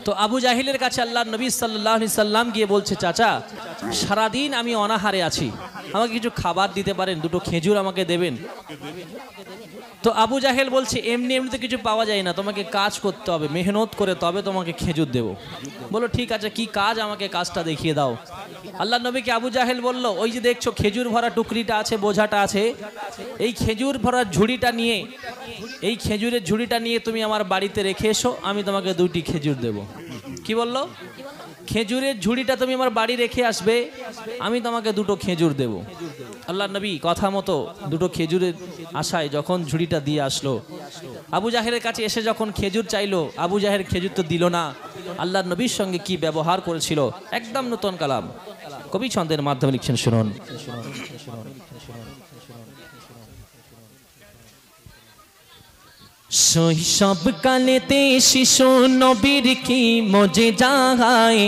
তো আবু জাহিলের কাছে আল্লাহর নবী সাল্লাল্লাহু আলাইহি সাল্লাম গিয়ে বলছে, চাচা সারাদিন আমি অনাহারে আছি, আমাকে কিছু খাবার দিতে পারেন, দুটো খেজুর আমাকে দেবেন? তো আবু জাহেল বলছে, এমনি এমনি তো কিছু পাওয়া যায় না, তোমাকে কাজ করতে হবে, মেহনত করে তবে তোমাকে খেজুর দেবো। বলো ঠিক আছে, কি কাজ, আমাকে কাজটা দেখিয়ে দাও। আল্লাহ নবীকে আবু জাহেল বলল, ওই যে দেখছো খেজুর ভরা টুকরিটা আছে, বোঝাটা আছে, এই খেজুর ভরা ঝুড়িটা নিয়ে, এই খেজুরের ঝুড়িটা নিয়ে তুমি আমার বাড়িতে রেখে এসো, আমি তোমাকে 2টি খেজুর দেব। কি বললো? খেজুরের ঝুড়িটা তুমি আমার বাড়ি রেখে আসবে, আমি তোমাকে 2টো খেজুর দেব। আল্লাহ নবী কথা মতো 2টো খেজুরের আশায় যখন ঝুড়িটা দিয়ে আসলো, আবু জাহেলের কাছে এসে যখন খেজুর চাইলো, আবু জাহেল খেজুর তো দিল না। আল্লাহ নবীর সঙ্গে কি ব্যবহার করেছিল, একদম নতুন কালাম কবি ছন্দের মাধ্যমে লিখছেন, শুনুন। শৈশব কালেতে শিশু নবীর কি মজেজা গায়,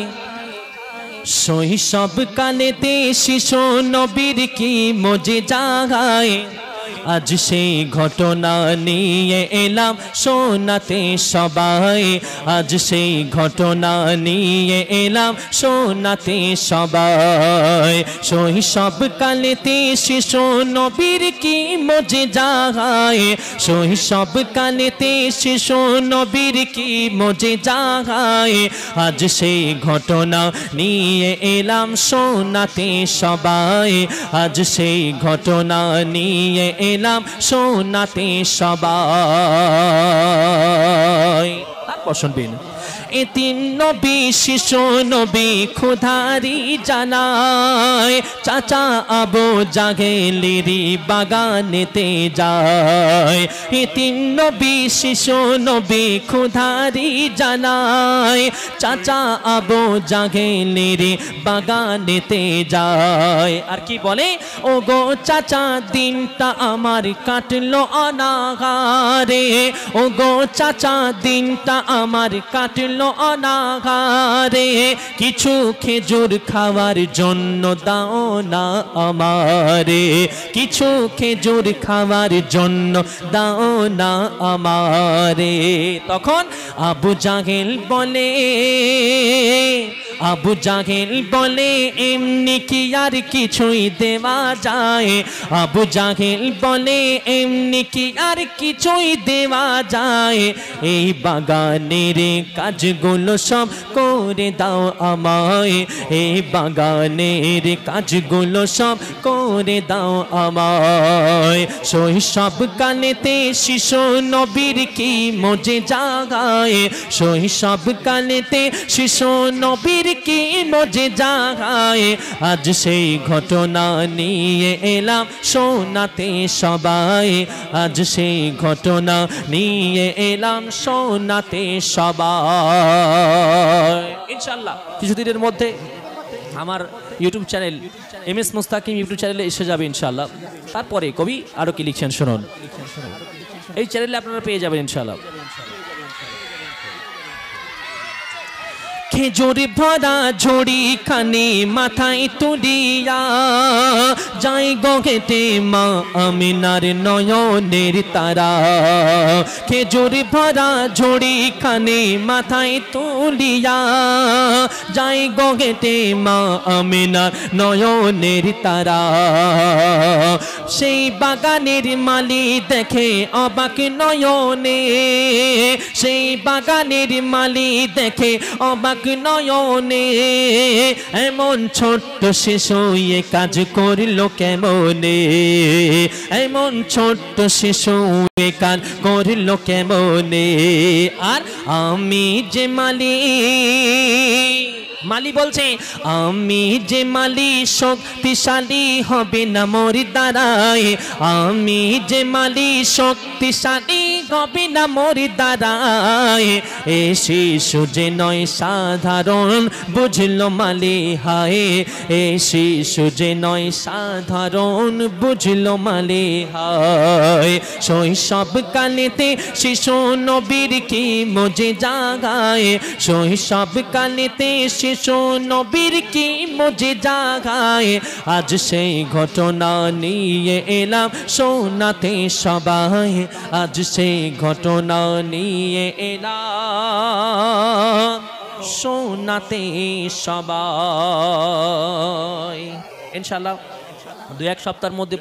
শৈশব কালেতে শিশু নবীর কি মজেজা গায়, আজ সেই ঘটনা নিয়ে এলাম শোনাতে সবাই, আজ সেই ঘটনা নিয়ে এলাম শোনাতে সবাই। শৈশব কালেতে শিশু নবীর কি মজেজা গায়, শৈশব কালেতে শিশু নবীর কি মজেজা গায়, আজ সেই ঘটনা নিয়ে এলাম শোনাতে সবাই, আজ সেই ঘটনা নিয়ে এলাম শোনাতে সবাই। তারপর শুনবেন, এতিম নবী শিশু নবী খুদারি জানায়, চাচা আবু জাহেলেরই বাগানেতে যায়। এতিম নবী শিশু নবী খুদারি জানায়, চাচা আবু জাহেলেরই বাগানেতে যায়। আর কি বলে, ও গো চাচা দিনটা আমার কাটলো অনাহারে, ও গো চাচা দিনটা আমার কাটলো অনাহারে, কিছু খেজুর খাওয়ার জন্য দাও না আমারে, কিছু খেজুর খাওয়ার জন্য দাও না আমারে। তখন আবু জাহেল বলে, আবু জাহেল বলে এমনি কি আর কিছুই দেওয়া যায়, আবু জাহেল বলে এমনি কি আর কিছুই দেওয়া যায়, এই বাগানের কাজগুলো সব করে দাও আমায়, এই বাগানের কাজগুলো সব করে দাও আমায়। শৈশব কালেতে শিশু নবীর কি মজেজা গায়, শৈশব কালেতে শিশু নবীর কি মজেজা গায়, আজ সেই ঘটনা নিয়ে এলাম শোনাতে সবাই, আজ সেই ঘটনা নিয়ে এলাম শোনাতে সবাই। ইনশাআল্লাহ কিছুদিনের মধ্যে আমার ইউটিউব চ্যানেল MS মুস্তাকিম ইউটিউব চ্যানেলে এসে যাবে ইনশাআল্লাহ। তারপরে কবি আরো কি লিখছেন শুনুন, এই চ্যানেলে আপনারা পেয়ে যাবেন ইনশাআল্লাহ। খেজুর ভরা ঝুড়ি খানি মাথায় তুলিয়া যাই গো হেঁটে মা আমিনার নয়নের তারা, খেজুর ভরা ঝুড়ি খানি মাথায় তুলিয়া যাই গো হেঁটে মা আমিনার নয়নের তারা। সেই বাগানের মালি দেখে অবাক নয়নে, সেই বাগানের মালি দেখে অবাক নয়নে, এমন ছোট্ট শিশু এ কাজ করলো কেমনে, এমন ছোট্ট শিশু এ কাজ করলো কেমনে। আর আমি যে মালি, মালি বলছে আমি যে মালি শক্তিশালী হবে না মোর দ্বারায়, আমি যে মালি শক্তিশালী হবে না মোর দ্বারায়, এ শিশু যে নয় সাধারণ বুঝলো মালি হায়, এ শিশু যে নয় সাধারণ বুঝলো মালি হায়। শৈশব কালেতে শিশু নবীর কি মজেজা গায়, শৈশব কালেতে শিশু নবীর কি মজেজা গায়, আজ সেই ঘটনা নিয়ে এলাম শোনাতে সবাই, আজ সেই ঘটনা নিয়ে এলাম শোনাতে সবাই। ইনশাআল্লাহ 2-1 সপ্তাহের মধ্যে